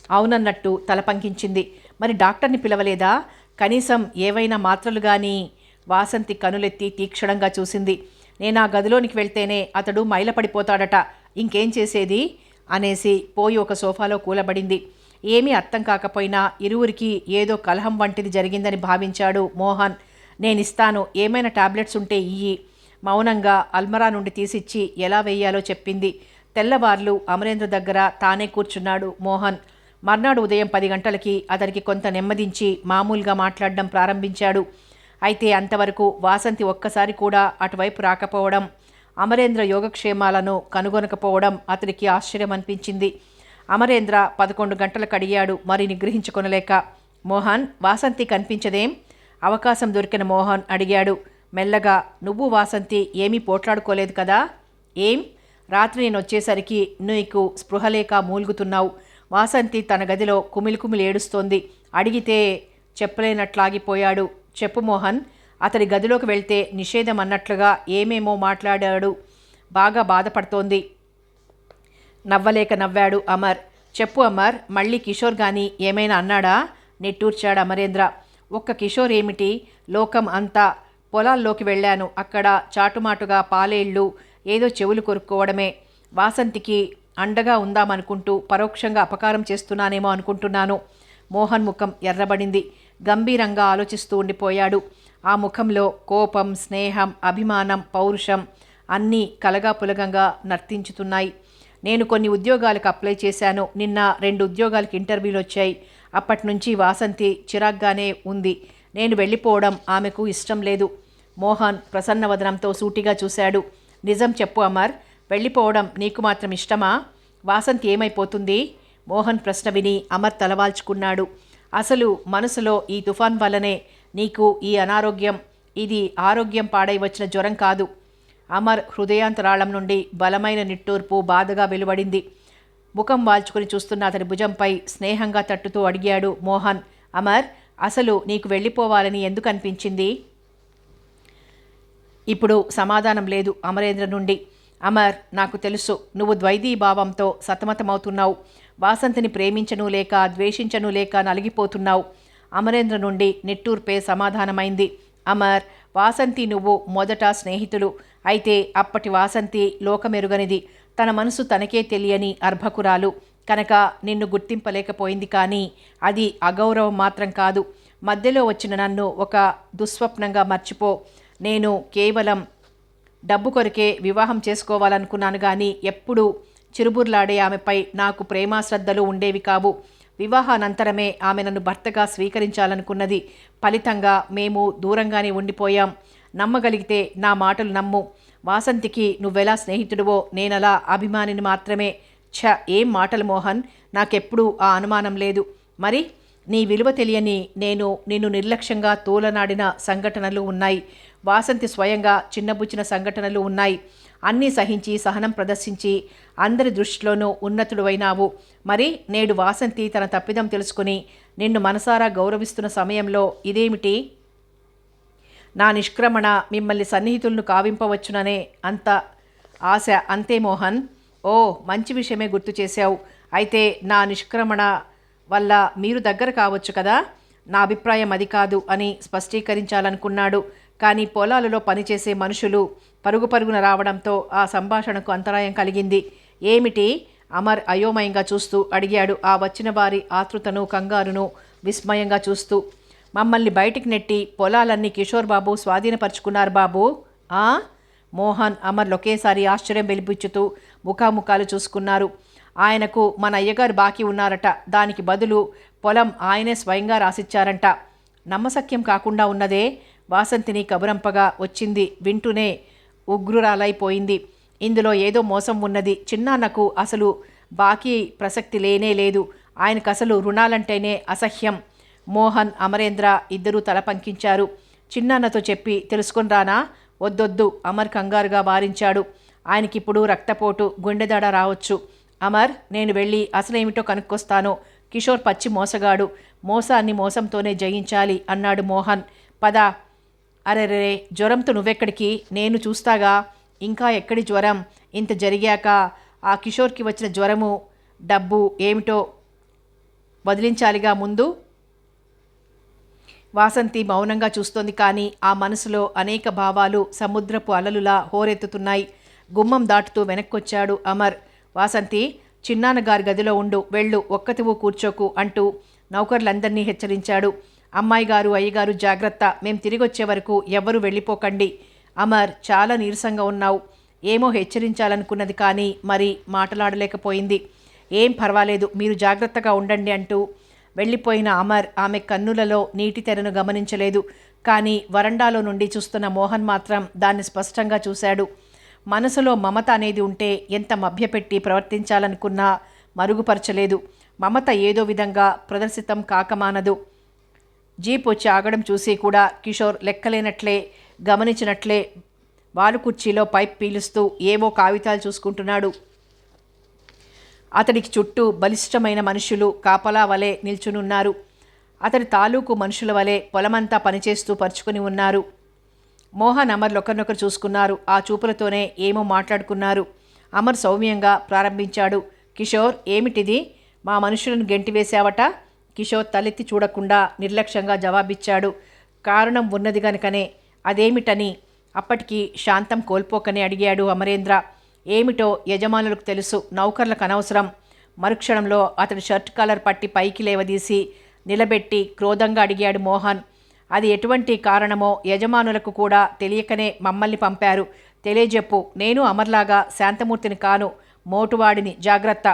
అవునన్నట్టు తల పంకించింది. మరి డాక్టర్ని పిలవలేదా? కనీసం ఏవైనా మాత్రలు గాని? వాసంతి కనులెత్తి తీక్షణంగా చూసింది. నేను ఆ గదిలోనికి వెళ్తేనే అతడు మైలపడిపోతాడట. ఇంకేం చేసేది అనేసి పోయి ఒక సోఫాలో కూలబడింది. ఏమీ అర్థం కాకపోయినా ఇరువురికి ఏదో కలహం వంటిది జరిగిందని భావించాడు మోహన్. నేనిస్తాను, ఏమైనా టాబ్లెట్స్ ఉంటే ఇయ్యి. మౌనంగా అల్మరా నుండి తీసిచ్చి ఎలా వేయాలో చెప్పింది. తెల్లవార్లు అమరేంద్ర దగ్గర తానే కూర్చున్నాడు మోహన్. మర్నాడు ఉదయం 10 గంటలకి అతనికి కొంత నెమ్మదించి మామూలుగా మాట్లాడడం ప్రారంభించాడు. అయితే అంతవరకు వాసంతి ఒక్కసారి కూడా అటువైపు రాకపోవడం, అమరేంద్ర యోగక్షేమాలను కనుగొనకపోవడం అతనికి ఆశ్చర్యం అనిపించింది. అమరేంద్ర 11 గంటలకు అడిగాడు, మరి నిగ్రహించుకొనలేక. మోహన్, వాసంతి కనిపించదేం? అవకాశం దొరికిన మోహన్ అడిగాడు మెల్లగా. నువ్వు వాసంతి ఏమీ పోట్లాడుకోలేదు కదా? ఏం? రాత్రి నేను వచ్చేసరికి నీకు స్పృహలేక మూలుగుతున్నావు. వాసంతి తన గదిలో కుమిలి ఏడుస్తోంది. అడిగితే చెప్పలేనట్లాగిపోయాడు. చెప్పు మోహన్. అతడి గదిలోకి వెళ్తే నిషేధం అన్నట్లుగా ఏమేమో మాట్లాడాడు. బాగా బాధపడుతోంది. నవ్వలేక నవ్వాడు అమర్. చెప్పు అమర్, మళ్ళీ కిషోర్ గాని ఏమైనా అన్నాడా? నిట్టూర్చాడు అమరేంద్ర. ఒక్క కిషోర్ ఏమిటి, లోకం అంతా. పొలాల్లోకి వెళ్ళాను. అక్కడ చాటుమాటుగా పాలేళ్ళు, ఏదో చెవులు కొరుక్కోవడమే. వాసంతికి అండగా ఉందామనుకుంటూ పరోక్షంగా అపకారం చేస్తున్నానేమో అనుకుంటున్నాను. మోహన్ ముఖం ఎర్రబడింది. గంభీరంగా ఆలోచిస్తూ ఉండిపోయాడు. ఆ ముఖంలో కోపం, స్నేహం, అభిమానం, పౌరుషం అన్నీ కలగాపులగంగా నర్తించుతున్నాయి. నేను కొన్ని ఉద్యోగాలకు అప్లై చేశాను. నిన్న 2 ఉద్యోగాలకు ఇంటర్వ్యూలు వచ్చాయి. అప్పటి నుంచి వాసంతి చిరాగ్గానే ఉంది. నేను వెళ్ళిపోవడం ఆమెకు ఇష్టం లేదు. మోహన్ ప్రసన్నవదనంతో సూటిగా చూశాడు. నిజం చెప్పు అమర్, వెళ్ళిపోవడం నీకు మాత్రం ఇష్టమా? వాసంతి ఏమైపోతుంది? మోహన్ ప్రశ్న విని అమర్ తలవాల్చుకున్నాడు. అసలు మనసులో ఈ తుఫాన్ వల్లనే నీకు ఈ అనారోగ్యం. ఇది ఆరోగ్యం పాడై వచ్చిన జ్వరం కాదు. అమర్ హృదయాంతరాళం నుండి బలమైన నిట్టూర్పు బాధగా వెలువడింది. ముఖం వాల్చుకుని చూస్తున్న అతని భుజంపై స్నేహంగా తట్టుతూ అడిగాడు మోహన్. అమర్, అసలు నీకు వెళ్ళిపోవాలని ఎందుకు అనిపించింది? ఇప్పుడు సమాధానం లేదు అమరేంద్ర నుండి. అమర్, నాకు తెలుసు నువ్వు ద్వైతీభావంతో సతమతమవుతున్నావు. వాసంతిని ప్రేమించను లేక ద్వేషించను లేక నలిగిపోతున్నావు. అమరేంద్ర నుండి నిట్టూర్పే సమాధానమైంది. అమర్, వాసంతి నువ్వు మొదట స్నేహితులు, అయితే అప్పటి వాసంతి లోకమెరుగనిది, తన మనసు తనకే తెలియని అర్భకురాలు కనుక నిన్ను గుర్తింపలేకపోయింది. కానీ అది అగౌరవం మాత్రం కాదు. మధ్యలో వచ్చిన నన్ను ఒక దుస్వప్నంగా మర్చిపో. నేను కేవలం డబ్బు కొరకే వివాహం చేసుకోవాలనుకున్నాను కానీ ఎప్పుడూ చిరుబుర్లాడే ఆమెపై నాకు ప్రేమాశ్రద్ధలు ఉండేవి కావు. వివాహానంతరమే ఆమె నన్ను భర్తగా స్వీకరించాలనుకున్నది. ఫలితంగా మేము దూరంగానే ఉండిపోయాం. నమ్మగలిగితే నా మాటలు నమ్ము. వాసంతికి నువ్వెలా స్నేహితుడివో నేనలా అభిమానిని మాత్రమే. ఏం మాటలు మోహన్, నాకెప్పుడూ ఆ అనుమానం లేదు. మరి నీ విలువ తెలియని నేను నిన్ను నిర్లక్ష్యంగా తూలనాడిన సంఘటనలు ఉన్నాయి. వాసంతి స్వయంగా చిన్నబుచ్చిన సంఘటనలు ఉన్నాయి. అన్నీ సహించి సహనం ప్రదర్శించి అందరి దృష్టిలోనూ ఉన్నతుడువైనావు. మరి నేడు వాసంతి తన తప్పిదం తెలుసుకుని నిన్ను మనసారా గౌరవిస్తున్న సమయంలో ఇదేమిటి? నా నిష్క్రమణ మిమ్మల్ని సన్నిహితులను కావింపవచ్చుననే అంత ఆశ, అంతే మోహన్. ఓ, మంచి విషయమే గుర్తు చేశావు. అయితే నా నిష్క్రమణ వల్ల మీరు దగ్గర కావచ్చు కదా? నా అభిప్రాయం అది కాదు అని స్పష్టీకరించాలనుకున్నాడు. కానీ పొలాలలో పనిచేసే మనుషులు పరుగు పరుగున రావడంతో ఆ సంభాషణకు అంతరాయం కలిగింది. ఏమిటి? అమర్ అయోమయంగా చూస్తూ అడిగాడు, ఆ వచ్చిన వారి ఆతృతను కంగారును విస్మయంగా చూస్తూ. మమ్మల్ని బయటికి నెట్టి పొలాలన్నీ కిషోర్ బాబు స్వాధీనపరుచుకున్నారు బాబు. మోహన్, అమర్ ఒకేసారి ఆశ్చర్యం వెలిపించుతూ ముఖాముఖాలు చూసుకున్నారు. ఆయనకు మన అయ్యగారు బాకీ ఉన్నారట. దానికి బదులు పొలం ఆయనే స్వయంగా రాసిచ్చారంట. నమ్మశక్యం కాకుండా ఉన్నదే. వాసంతిని కబురంపగా వచ్చింది వింటూనే ఉగ్రురాలైపోయింది. ఇందులో ఏదో మోసం ఉన్నది. చిన్నాన్నకు అసలు బాకీ ప్రసక్తి లేనే లేదు. ఆయనకు అసలు రుణాలంటేనే అసహ్యం. మోహన్, అమరేంద్ర ఇద్దరూ తల పంకించారు. చిన్నాన్నతో చెప్పి తెలుసుకొని రానా? వద్దొద్దు, అమర్ కంగారుగా వారించాడు. ఆయనకిప్పుడు రక్తపోటు, గుండెదడ రావచ్చు. అమర్, నేను వెళ్ళి అసలేమిటో కనుక్కొస్తాను. కిషోర్ పచ్చి మోసగాడు. మోసాన్ని మోసంతోనే జయించాలి అన్నాడు మోహన్. పద. అరెరే, జ్వరంతో నువ్వెక్కడికి? నేను చూస్తాగా. ఇంకా ఎక్కడి జ్వరం? ఇంత జరిగాక ఆ కిషోర్కి వచ్చిన జ్వరము డబ్బు ఏమిటో వదిలించాలిగా ముందు. వాసంతి మౌనంగా చూస్తోంది. కానీ ఆ మనసులో అనేక భావాలు సముద్రపు అలలులా హోరెత్తుతున్నాయి. గుమ్మం దాటుతూ వెనక్కొచ్చాడు అమర్. వాసంతి, చిన్నాన్నగారి గదిలో ఉండు, వెళ్ళు, ఒక్కతివు కూర్చోకు అంటూ నౌకర్లందరినీ హెచ్చరించాడు. అమ్మాయి గారు, అయ్యగారు జాగ్రత్త, మేం తిరిగొచ్చే వరకు ఎవ్వరూ వెళ్ళిపోకండి. అమర్, చాలా నీరసంగా ఉన్నావు. ఏమో హెచ్చరించాలనుకున్నది కానీ మరి మాటలాడలేకపోయింది. ఏం పర్వాలేదు, మీరు జాగ్రత్తగా ఉండండి అంటూ వెళ్ళిపోయిన అమర్ ఆమె కన్నులలో నీటి తెరను గమనించలేదు. కానీ వరండాలో నుండి చూస్తున్న మోహన్ మాత్రం దాన్ని స్పష్టంగా చూశాడు. మనసులో మమత అనేది ఉంటే ఎంత మభ్యపెట్టి ప్రవర్తించాలనుకున్నా మరుగుపరచలేదు. మమత ఏదో విధంగా ప్రదర్శితం కాకమానదు. జీప్ వచ్చి ఆగడం చూసి కూడా కిషోర్ లెక్కలేనట్లే గమనించినట్లే వాలు కుర్చీలో పైప్ పీలుస్తూ ఏవో కాగితాలు చూసుకుంటున్నాడు. అతడికి చుట్టూ బలిష్టమైన మనుషులు కాపలా వలె నిల్చునున్నారు. అతడి తాలూకు మనుషుల వలె పొలమంతా పనిచేస్తూ పరుచుకుని ఉన్నారు. మోహన్, అమర్లు ఒకరినొకరు చూసుకున్నారు. ఆ చూపులతోనే ఏమో మాట్లాడుకున్నారు. అమర్ సౌమ్యంగా ప్రారంభించాడు. కిషోర్, ఏమిటిది? మా మనుషులను గెంటివేశావట? కిషోర్ తలెత్తి చూడకుండా నిర్లక్ష్యంగా జవాబిచ్చాడు. కారణం ఉన్నది గనుకనే. అదేమిటని అప్పటికి శాంతం కోల్పోకనే అడిగాడు అమరేంద్ర. ఏమిటో యజమానులకు తెలుసు, నౌకర్లకు అనవసరం. మరుక్షణంలో అతడి షర్ట్ కాలర్ పట్టి పైకి లేవదీసి నిలబెట్టి క్రోధంగా అడిగాడు మోహన్. అది ఎటువంటి కారణమో యజమానులకు కూడా తెలియకనే మమ్మల్ని పంపారు. తెలియజెప్పు. నేను అమర్లాగా శాంతమూర్తిని కాను, మోటువాడిని, జాగ్రత్త.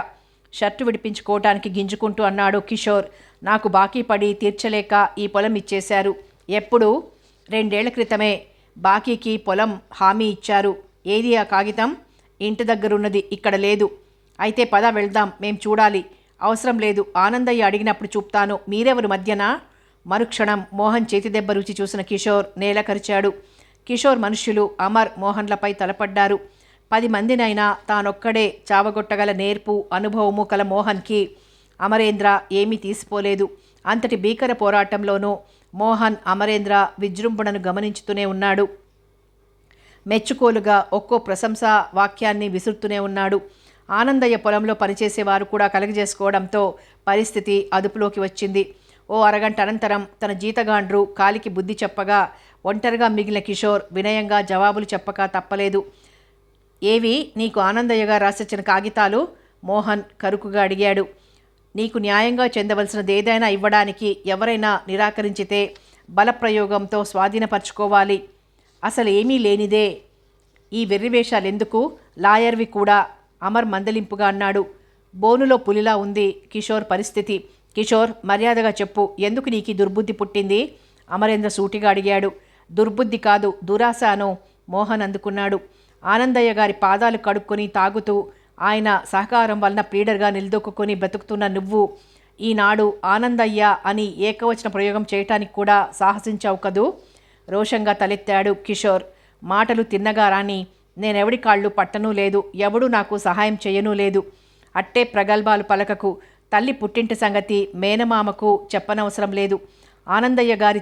షర్టు విడిపించుకోవటానికి గింజుకుంటూ అన్నాడు కిషోర్. నాకు బాకీ పడి తీర్చలేక ఈ పొలం ఇచ్చేశారు. ఎప్పుడు? 2 ఏళ్ల క్రితమే. బాకీకి పొలం హామీ ఇచ్చారు. ఏది ఆ కాగితం? ఇంటి దగ్గరున్నది, ఇక్కడ లేదు. అయితే పద వెళ్దాం, మేం చూడాలి. అవసరం లేదు, ఆనందయ్య అడిగినప్పుడు చూపుతాను. మీరెవరు మధ్యన? మరుక్షణం మోహన్ చేతిదెబ్బ రుచి చూసిన కిషోర్ నేల కరిచాడు. కిషోర్ మనుష్యులు అమర్, మోహన్లపై తలపడ్డారు. 10 మందినైనా తానొక్కడే చావగొట్టగల నేర్పు, అనుభవము కల మోహన్కి అమరేంద్ర ఏమీ తీసిపోలేదు. అంతటి భీకర పోరాటంలోనూ మోహన్ అమరేంద్ర విజృంభణను గమనించుతూనే ఉన్నాడు. మెచ్చుకోలుగా ఒక్కో ప్రశంసా వాక్యాన్ని విసురుతూనే ఉన్నాడు. ఆనందయ్య పొలంలో పనిచేసేవారు కూడా కలగజేసుకోవడంతో పరిస్థితి అదుపులోకి వచ్చింది. ఓ అరగంట అనంతరం తన జీతగాండ్రు కాలికి బుద్ధి చెప్పగా ఒంటరిగా మిగిలిన కిషోర్ వినయంగా జవాబులు చెప్పక తప్పలేదు. ఏవి నీకు ఆనందయ్యగా రాసిచ్చిన కాగితాలు? మోహన్ కరుకుగా అడిగాడు. నీకు న్యాయంగా చెందవలసినదేదైనా ఇవ్వడానికి ఎవరైనా నిరాకరించితే బలప్రయోగంతో స్వాధీనపరచుకోవాలి. అసలు ఏమీ లేనిదే ఈ వెర్రివేషాలెందుకు? లాయర్వి కూడా అమర్ మందలింపుగా అన్నాడు. బోనులో పులిలా ఉంది కిషోర్ పరిస్థితి. కిషోర్, మర్యాదగా చెప్పు, ఎందుకు నీకు ఈ దుర్బుద్ధి పుట్టింది? అమరేంద్ర సూటిగా అడిగాడు. దుర్బుద్ధి కాదు, దురాశ అను మోహన్ అందుకున్నాడు. ఆనందయ్య గారి పాదాలు కడుక్కొని తాగుతూ ఆయన సహకారం వలన ప్లీడర్గా నిలదొక్కుని బ్రతుకుతున్న నువ్వు ఈనాడు ఆనందయ్య అని ఏకవచన ప్రయోగం చేయటానికి కూడా సాహసించావు కదూ? రోషంగా తలెత్తాడు కిషోర్. మాటలు తిన్నగా రాని నేనెవడి కాళ్ళు పట్టనూ లేదు, ఎవడూ నాకు సహాయం చేయనూ లేదు. అట్టే ప్రగల్భాలు పలకకు. తల్లి పుట్టింటి సంగతి మేనమామకు చెప్పనవసరం లేదు. ఆనందయ్య గారి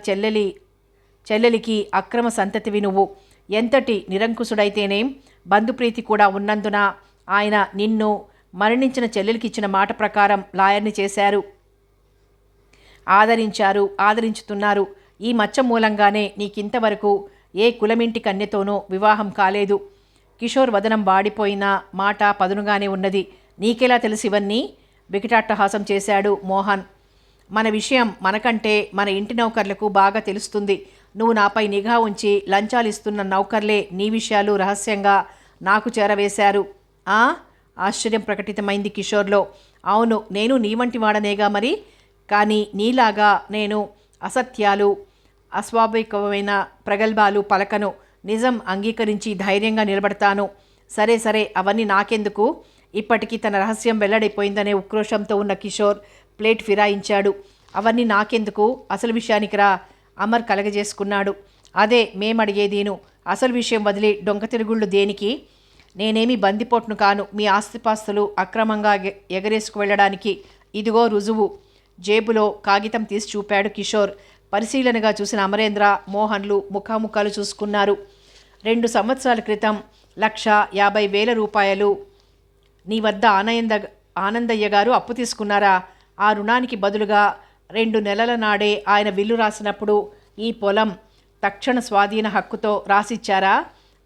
చెల్లెలికి అక్రమ సంతతివి నువ్వు. ఎంతటి నిరంకుశుడైతేనేం, బంధుప్రీతి కూడా ఉన్నందున ఆయన నిన్ను మరణించిన చెల్లెలికి ఇచ్చిన మాట ప్రకారం లాయర్ని చేశారు, ఆదరించుతున్నారు. ఈ మచ్చ మూలంగానే నీకింతవరకు ఏ కులమింటి కన్యతోనూ వివాహం కాలేదు. కిషోర్ వదనం వాడిపోయిన మాట పదునుగానే ఉన్నది. నీకెలా తెలుసు ఇవన్నీ? వికటాట్టహాసం చేశాడు మోహన్. మన విషయం మనకంటే మన ఇంటి నౌకర్లకు బాగా తెలుస్తుంది. నువ్వు నాపై నిఘా ఉంచి లంచాలిస్తున్న నౌకర్లే నీ విషయాలు రహస్యంగా నాకు చేరవేశారు. ఆశ్చర్యం ప్రకటితమైంది కిషోర్లో. అవును, నేను నీ వంటి వాడనేగా మరి. కానీ నీలాగా నేను అసత్యాలు, అస్వాభావికమైన ప్రగల్భాలు పలకను. నిజం అంగీకరించి ధైర్యంగా నిలబడతాను. సరే అవన్నీ నాకెందుకు? ఇప్పటికీ తన రహస్యం వెల్లడైపోయిందనే ఉక్రోషంతో ఉన్న కిషోర్ ప్లేట్ ఫిరాయించాడు. అవన్నీ నాకెందుకు? అసలు విషయానికి రా. అమర్ కలగజేసుకున్నాడు. అదే మేమడిగేదీను. అసలు విషయం వదిలి డొంక తిరుగుళ్ళు దేనికి? నేనేమీ బందిపోట్ను కాను. మీ ఆస్తిపాస్తులు అక్రమంగా ఎగరేసుకు వెళ్ళడానికి ఇదిగో రుజువు. జేబులో కాగితం తీసి చూపాడు కిషోర్. పరిశీలనగా చూసిన అమరేంద్ర, మోహన్లు ముఖాముఖాలు చూసుకున్నారు. 2 సంవత్సరాల క్రితం 1,50,000 రూపాయలు నీ వద్ద ఆనందయ్య గారు అప్పు తీసుకున్నారా? ఆ రుణానికి బదులుగా 2 నెలల నాడే ఆయన విల్లు రాసినప్పుడు ఈ పొలం తక్షణ స్వాధీన హక్కుతో రాసిచ్చారా?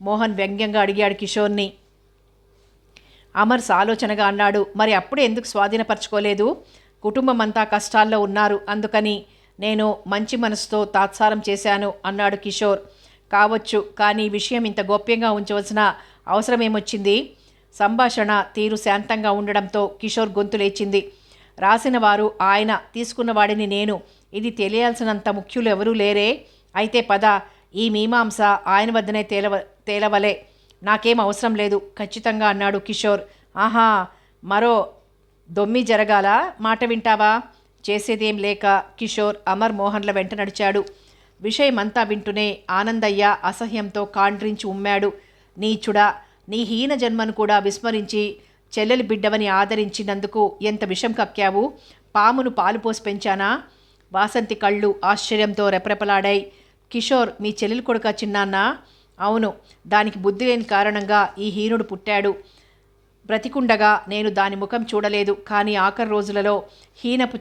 మోహన్ వ్యంగ్యంగా అడిగాడు కిషోర్ని. అమర్ సాలోచనగా అన్నాడు. మరి అప్పుడే ఎందుకు స్వాధీనపరచుకోలేదు? కుటుంబం అంతా కష్టాల్లో ఉన్నారు, అందుకని నేను మంచి మనసుతో తాత్సారం చేశాను అన్నాడు కిషోర్. కావచ్చు, కానీ ఈ విషయం ఇంత గోప్యంగా ఉంచవలసిన అవసరం ఏమొచ్చింది? సంభాషణ తీరు శాంతంగా ఉండడంతో కిషోర్ గొంతు లేచింది. రాసిన వారు ఆయన, తీసుకున్న వాడిని నేను. ఇది తెలియాల్సినంత ముఖ్యులు ఎవరూ లేరే. అయితే పద, ఈ మీమాంస ఆయన వద్దనే తేలవలే. నాకేం అవసరం లేదు ఖచ్చితంగా అన్నాడు కిషోర్. ఆహా, మరో దొమ్మి జరగాల? మాట వింటావా? చేసేదేం లేక కిషోర్ అమర్ మోహన్ల వెంట నడిచాడు. విషయమంతా వింటూనే ఆనందయ్య అసహ్యంతో కాండ్రించి ఉమ్మాడు. నీచుడా, నీ హీన జన్మను కూడా విస్మరించి చెల్లెలి బిడ్డవని ఆదరించినందుకు ఎంత విషం కక్కావు? పామును పాలు పోసి పెంచానా? వాసంతి కళ్ళు ఆశ్చర్యంతో రెపరెపలాడాయి. కిషోర్ మీ చెల్లెలి కొడుక చిన్నాన్నా? అవును, దానికి బుద్ధి లేని కారణంగా ఈ హీనుడు పుట్టాడు. బ్రతికుండగా నేను దాని ముఖం చూడలేదు, కానీ ఆఖరి రోజులలో హీనపు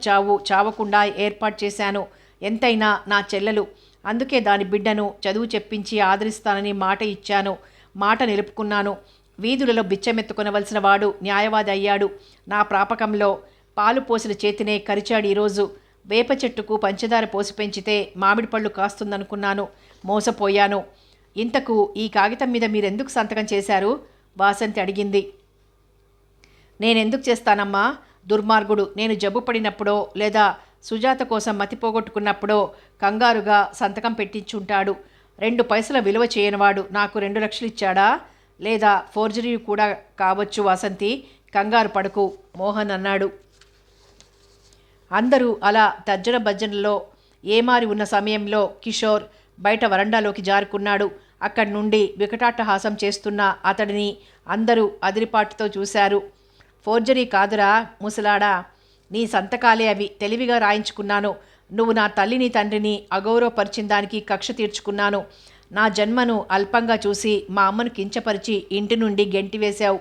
చావకుండా ఏర్పాటు చేశాను. ఎంతైనా నా చెల్లెలు, అందుకే దాని బిడ్డను చదువు చెప్పించి ఆదరిస్తానని మాట ఇచ్చాను. మాట నిలుపుకున్నాను. వీధులలో బిచ్చమెత్తుకొనవలసిన వాడు న్యాయవాది అయ్యాడు. నా ప్రాపకంలో పాలు పోసిన చేతినే కరిచాడు. ఈరోజు వేప చెట్టుకు పంచదార పోసి పెంచితే మామిడి పళ్ళు కాస్తుందనుకున్నాను, మోసపోయాను. ఇంతకు ఈ కాగితం మీద మీరెందుకు సంతకం చేశారు? వాసంతి అడిగింది. నేనెందుకు చేస్తానమ్మా? దుర్మార్గుడు నేను జబ్బు పడినప్పుడో లేదా సుజాత కోసం మతి పోగొట్టుకున్నప్పుడో కంగారుగా సంతకం పెట్టించుంటాడు. 2 పైసల విలువ చేయనివాడు నాకు 2 లక్షలు ఇచ్చాడా? లేదా ఫోర్జరీ కూడా కావచ్చు. వాసంతి, కంగారు పడకు, మోహన్ అన్నాడు. అందరూ అలా తర్జన భర్జనలో ఏమారి ఉన్న సమయంలో కిషోర్ బయట వరండాలోకి జారుకున్నాడు. అక్కడి నుండి వికటాట్టహాసం చేస్తున్న అతడిని అందరూ అదిరిపాటుతో చూశారు. ఫోర్జరీ కాదురా ముసలాడా, నీ సంతకాలే అవి. తెలివిగా రాయించుకున్నాను. నువ్వు నా తల్లిని తండ్రిని అగౌరవపరిచిన దానికి కక్ష తీర్చుకున్నాను. నా జన్మను అల్పంగా చూసి మా అమ్మను కించపరిచి ఇంటి నుండి గెంటివేశావు.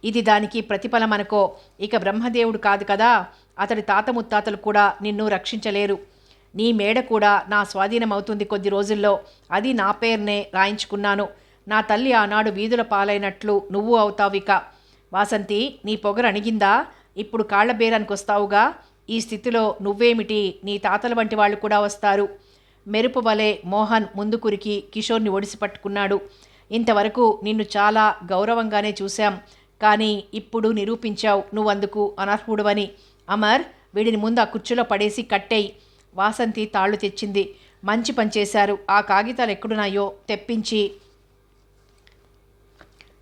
ఇది దానికి ప్రతిఫలమనుకో. ఇక బ్రహ్మదేవుడు కాదు కదా, అతడి తాత ముత్తాతలు కూడా నిన్ను రక్షించలేరు. నీ మేడ కూడా నా స్వాధీనమవుతుంది కొద్ది రోజుల్లో. అది నా పేరునే రాయించుకున్నాను. నా తల్లి ఆనాడు వీధుల పాలైనట్లు నువ్వు అవుతావిక. వాసంతి, నీ పొగరు అణిగిందా? ఇప్పుడు కాళ్ల బేరానికి వస్తావుగా. ఈ స్థితిలో నువ్వేమిటి, నీ తాతల వంటి వాళ్ళు కూడా వస్తారు. మెరుపు వలె మోహన్ ముందు కురికి కిషోర్ని ఒడిసి పట్టుకున్నాడు. ఇంతవరకు నిన్ను చాలా గౌరవంగానే చూశాం, కానీ ఇప్పుడు నిరూపించావు నువ్వందుకు అనర్హుడువని. అమర్, వీడిని ముందు ఆ కుర్చీలో పడేసి కట్టేయి. వాసంతి తాళ్లు తెచ్చింది. మంచి పనిచేశారు. ఆ కాగితాలు ఎక్కడున్నాయో తెప్పించి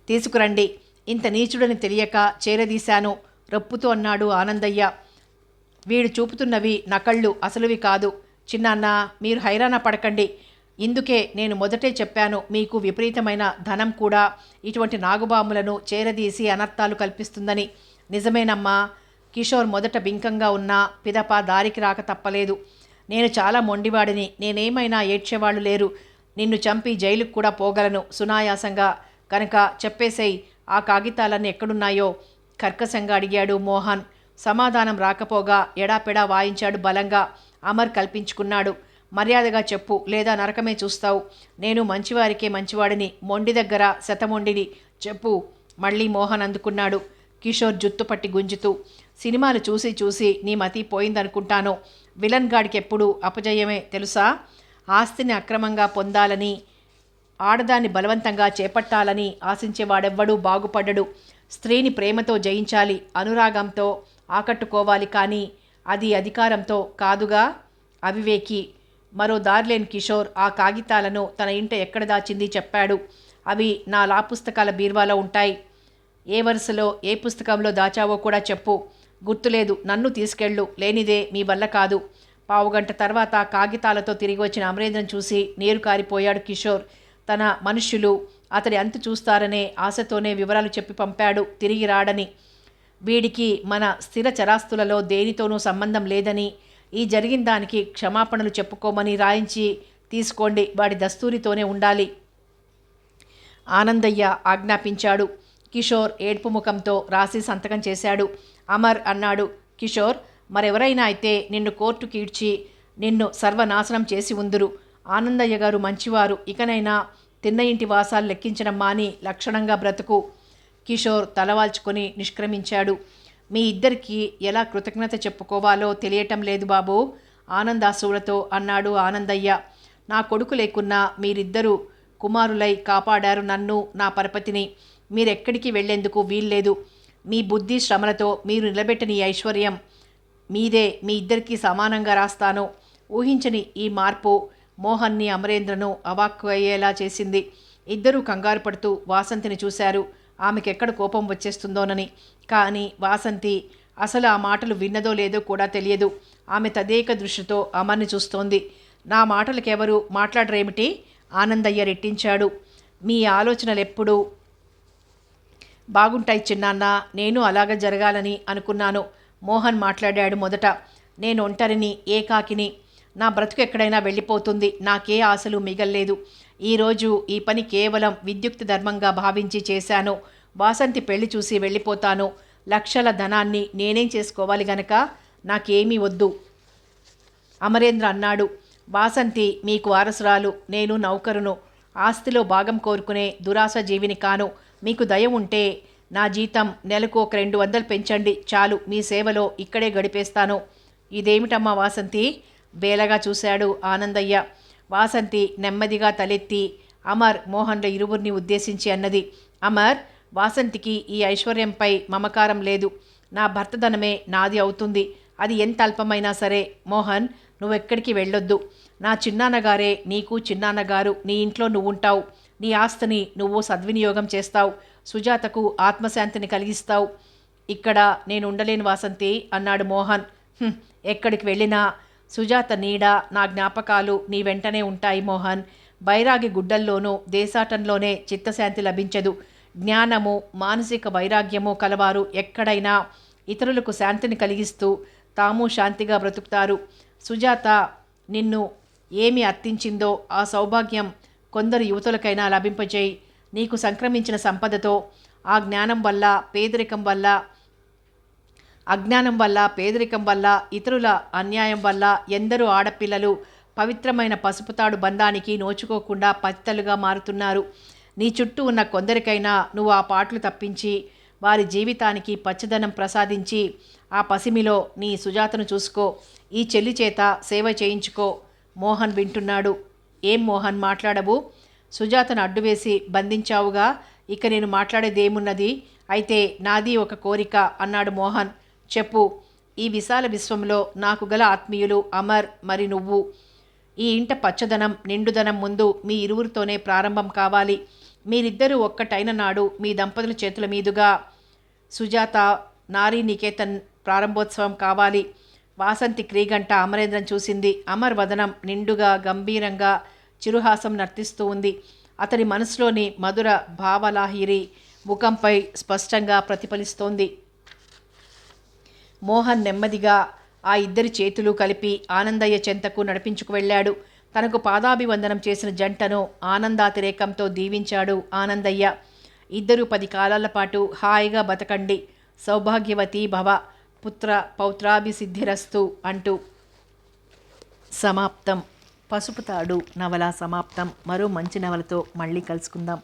తీసుకురండి. ఇంత నీచుడని తెలియక చేరదీశాను రొప్పుతూ అన్నాడు ఆనందయ్య. వీడు చూపుతున్నవి నకళ్ళు, అసలువి కాదు. చిన్నాన్న, మీరు హైరాణ పడకండి. ఇందుకే నేను మొదటే చెప్పాను, మీకు విపరీతమైన ధనం కూడా ఇటువంటి నాగుబాములను చేరదీసి అనర్థాలు కల్పిస్తుందని. నిజమేనమ్మా. కిషోర్ మొదట బింకంగా ఉన్నా పిదప దారికి రాక తప్పలేదు. నేను చాలా మొండివాడిని. నేనేమైనా ఏడ్చేవాళ్ళు లేరు. నిన్ను చంపి జైలుకు కూడా పోగలను సునాయాసంగా. కనుక చెప్పేసేయ్, ఆ కాగితాలన్నీ ఎక్కడున్నాయో కర్కశంగా అడిగాడు మోహన్. సమాధానం రాకపోగా ఎడాపెడా వాయించాడు బలంగా. అమర్ కల్పించుకున్నాడు. మర్యాదగా చెప్పు, లేదా నరకమే చూస్తావు. నేను మంచివారికే మంచివాడిని, మొండి దగ్గర శతమొండిని. చెప్పు. మళ్ళీ మోహన్ అందుకున్నాడు, కిషోర్ జుత్తు పట్టి గుంజుతూ. సినిమాలు చూసి చూసి నీ మతి పోయిందనుకుంటాను. విలన్ గాడికి ఎప్పుడు అపజయమే తెలుసా. ఆస్తిని అక్రమంగా పొందాలని, ఆడదాన్ని బలవంతంగా చేపట్టాలని ఆశించేవాడెవ్వడూ బాగుపడ్డడు. స్త్రీని ప్రేమతో జయించాలి, అనురాగంతో ఆకట్టుకోవాలి, కానీ అది అధికారంతో కాదుగా. అవివేకి. మరో దారిలేని కిషోర్ ఆ కాగితాలను తన ఇంట ఎక్కడ దాచింది చెప్పాడు. అవి నా లా పుస్తకాల బీర్వాలో ఉంటాయి. ఏ వరుసలో ఏ పుస్తకంలో దాచావో కూడా చెప్పు. గుర్తులేదు, నన్ను తీసుకెళ్ళు. లేనిదే మీ వల్ల కాదు. పావుగంట తర్వాత కాగితాలతో తిరిగి వచ్చిన అమరేంద్రన్ చూసి నీరు కారిపోయాడు కిషోర్. తన మనుష్యులు అతడి అంతు చూస్తారనే ఆశతోనే వివరాలు చెప్పి పంపాడు, తిరిగి రాడని. వీడికి మన స్థిర చరాస్తులలో దేనితోనూ సంబంధం లేదని, ఈ జరిగిన దానికి క్షమాపణలు చెప్పుకోమని రాయించి తీసుకోండి. వాడి దస్తూరితోనే ఉండాలి. ఆనందయ్య ఆజ్ఞాపించాడు. కిషోర్ ఏడ్పు ముఖంతో రాసి సంతకం చేశాడు. అమర్ అన్నాడు, కిషోర్, మరెవరైనా అయితే నిన్ను కోర్టుకి ఈడ్చి నిన్ను సర్వనాశనం చేసి ఉందురు. ఆనందయ్య గారు మంచివారు. ఇకనైనా తిన్న ఇంటి వాసాలు లెక్కించడం మాని లక్షణంగా బ్రతుకు. కిషోర్ తలవాల్చుకొని నిష్క్రమించాడు. మీ ఇద్దరికీ ఎలా కృతజ్ఞత చెప్పుకోవాలో తెలియటం లేదు బాబు, ఆనందాశ్రులతో అన్నాడు ఆనందయ్య. నా కొడుకు లేకున్నా మీరిద్దరూ కుమారులై కాపాడారు నన్ను, నా పరపతిని. మీరెక్కడికి వెళ్లేందుకు వీల్లేదు. మీ బుద్ధి శ్రమలతో మీరు నిలబెట్టిన ఈ ఐశ్వర్యం మీదే. మీ ఇద్దరికీ సమానంగా రాస్తాను. ఊహించని ఈ మార్పు మోహన్ని, అమరేంద్రను అవాక్కు అయ్యేలా చేసింది. ఇద్దరూ కంగారు పడుతూ వాసంతిని చూశారు, ఆమెకెక్కడ కోపం వచ్చేస్తుందోనని. కానీ వాసంతి అసలు ఆ మాటలు విన్నదో లేదో కూడా తెలియదు. ఆమె తదేక దృష్టితో అమర్ని చూస్తోంది. నా మాటలకెవరు మాట్లాడరేమిటి? ఆనందయ్య రెట్టించాడు. మీ ఆలోచనలు ఎప్పుడూ బాగుంటాయి చిన్నాన్న. నేను అలాగ జరగాలని అనుకున్నాను. మోహన్ మాట్లాడాడు మొదట. నేను ఒంటరిని, ఏకాకిని. నా బ్రతుకు ఎక్కడైనా వెళ్ళిపోతుంది. నాకే ఆశలు మిగల్లేదు. ఈరోజు ఈ పని కేవలం విద్యుక్త ధర్మంగా భావించి చేశాను. వాసంతి పెళ్లి చూసి వెళ్ళిపోతాను. లక్షల ధనాన్ని నేనేం చేసుకోవాలి గనక నాకేమీ వద్దు. అమరేంద్ర అన్నాడు, వాసంతి మీకు వారసురాలు, నేను నౌకరును. ఆస్తిలో భాగం కోరుకునే దురాశ జీవిని కాను. మీకు దయ ఉంటే నా జీతం నెలకు ఒక 200 పెంచండి చాలు. మీ సేవలో ఇక్కడే గడిపేస్తాను. ఇదేమిటమ్మా వాసంతి? బేలగా చూశాడు ఆనందయ్య. వాసంతి నెమ్మదిగా తలెత్తి అమర్, మోహన్ల ఇరువురిని ఉద్దేశించి అన్నది, అమర్, వాసంతికి ఈ ఐశ్వర్యంపై మమకారం లేదు. నా భర్తధనమే నాది అవుతుంది. అది ఎంత అల్పమైనా సరే. మోహన్, నువ్వెక్కడికి వెళ్ళొద్దు. నా చిన్నాన్నగారే నీకు చిన్నాన్నగారు. నీ ఇంట్లో నువ్వుంటావు. నీ ఆస్తిని నువ్వు సద్వినియోగం చేస్తావు. సుజాతకు ఆత్మశాంతిని కలిగిస్తావు. ఇక్కడ నేను ఉండలేను వాసంతి అన్నాడు మోహన్. ఎక్కడికి వెళ్ళినా సుజాత నీడ, నా జ్ఞాపకాలు నీ వెంటనే ఉంటాయి మోహన్. బైరాగి గుడ్డల్లోనూ దేశాటంలోనే చిత్తశాంతి లభించదు. జ్ఞానము, మానసిక వైరాగ్యము కలవారు ఎక్కడైనా ఇతరులకు శాంతిని కలిగిస్తూ తాము శాంతిగా బ్రతుకుతారు. సుజాత నిన్ను ఏమి అర్థించిందో ఆ సౌభాగ్యం కొందరు యువతులకైనా లభింపజేయి. నీకు సంక్రమించిన సంపదతో ఆ జ్ఞానం వల్ల అజ్ఞానం వల్ల పేదరికం వల్ల ఇతరుల అన్యాయం వల్ల ఎందరో ఆడపిల్లలు పవిత్రమైన పసుపుతాడు బంధానికి నోచుకోకుండా పతితలుగా మారుతున్నారు. నీ చుట్టూ ఉన్న కొందరికైనా నువ్వు ఆ పాటలు తప్పించి వారి జీవితానికి పచ్చదనం ప్రసాదించి ఆ పసిమిలో నీ సుజాతను చూసుకో. ఈ చెల్లి చేత సేవ చేయించుకో. మోహన్ వింటున్నాడు. ఏం మోహన్ మాట్లాడవు? సుజాతను అడ్డువేసి బంధించావుగా, ఇక నేను మాట్లాడేదేమున్నది? అయితే నాది ఒక కోరిక అన్నాడు మోహన్. చెప్పు. ఈ విశాల విశ్వంలో నాకు గల ఆత్మీయులు అమర్ మరి నువ్వు. ఈ ఇంట పచ్చదనం నిండుదనం ముందు మీ ఇరువురితోనే ప్రారంభం కావాలి. మీరిద్దరూ ఒక్కటైన నాడు మీ దంపతుల చేతుల మీదుగా సుజాత నారీ నికేతన్ ప్రారంభోత్సవం కావాలి. వాసంతి క్రీగంట అమరేంద్రం చూసింది. అమర్ వదనం నిండుగా గంభీరంగా చిరుహాసం నర్తిస్తూ ఉంది. అతని మనసులోని మధుర భావలాహిరి ముఖంపై స్పష్టంగా ప్రతిఫలిస్తోంది. మోహన్ నెమ్మదిగా ఆ ఇద్దరి చేతులు కలిపి ఆనందయ్య చెంతకు నడిపించుకు వెళ్ళాడు. తనకు పాదాభివందనం చేసిన జంటను ఆనందాతిరేకంతో దీవించాడు ఆనందయ్య. ఇద్దరూ 10 కాలాల పాటు హాయిగా బతకండి, సౌభాగ్యవతి భవ, పుత్ర పౌత్రాభిసిద్ధిరస్తు అంటూ. సమాప్తం. పసుపుతాడు నవల సమాప్తం. మరో మంచి నవలతో మళ్ళీ కలుసుకుందాం.